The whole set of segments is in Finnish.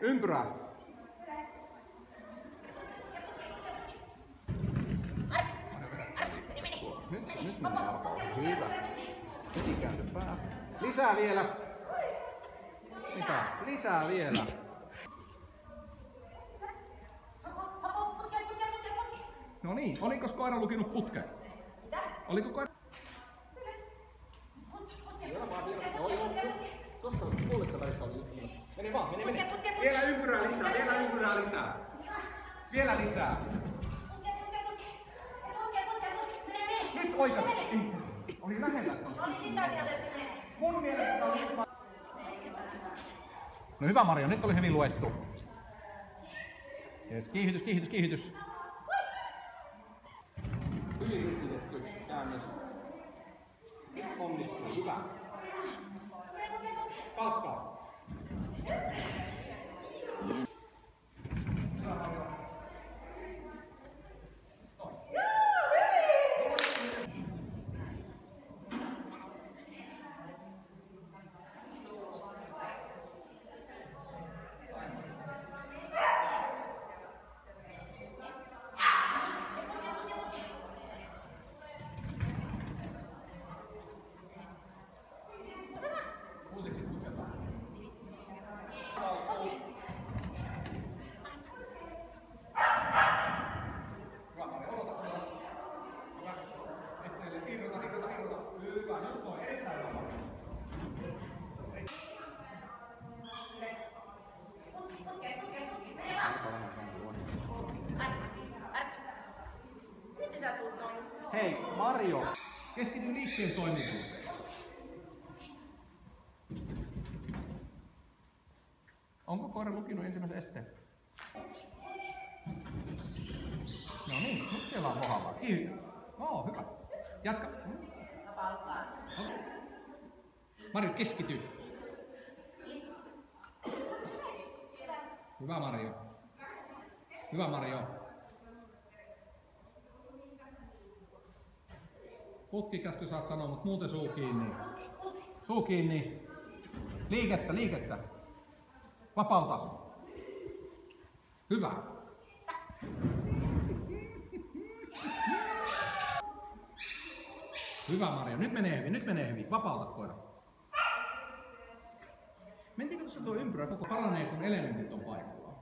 Ympyrä. Nyt menee jalkaan. Hyvä. Heti käänty pää. Lisää vielä. Mitä? Lisää vielä. No niin, oliko koira lukinut putkeen? Mitä? Oliko koira? Vielä vaan vielä. Joo. Tuossa puolessa välissä oli lukinut. Mene vaan, mene. Vielä ympyrää lisää, Vielä lisää. Nyt oikein. Oli lähellä tuossa. Oli sitä mieltä, että se menee. Mun mielestä on nyt. No hyvä Maria, nyt oli hyvin luettu. Jes, kiihdytys. Hyvin rytmitetty käännös. Onnistuu, hyvä. Palkkaa. Hei, Mario, keskity liikkeen toimivuuteen. Onko koira lukinut ensimmäisen esteen? No niin, nyt siellä on kohdalla. No, hyvä. Jatka. Mario, keskity. Hyvä Mario. Putkikäsky saat sanoa, mutta muuten suu kiinni. Suu kiinni. Liikettä. Vapauta. Hyvä. Hyvä Maria, nyt menee hyvin. Vapauta koira. Mentiinkö tuossa tuo ympyrä koko paranee, kun elementit on paikallaan?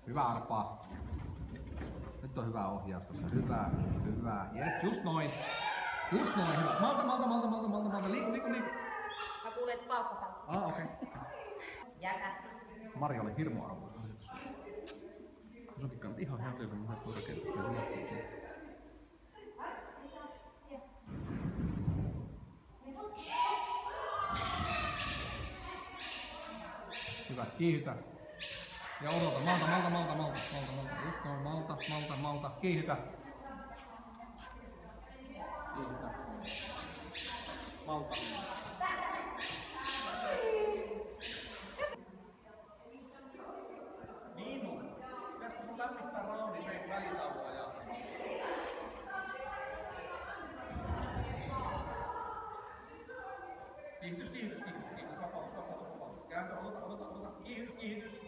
Hyvä Arpaa. Nyt on hyvä ohjaus tuossa. Hyvä. Jes, just noin, hyvä. Malta. Liiku. Mä kuulen, että palkka. Okei. Jätä. Mari oli hirmu arvoinen. Sunkin kannat ihan hälyä, kun mä tuossa kertaa. Hyvä, kiihdytä. Ja odota, malta. Just noin, malta. Kiihdytä. Malta. Niinu, pitäisikö sun lämmittää rauni välitaukoa ja... Kiihdytys. Vapaus. Kääntö, odota. Kiihdytys.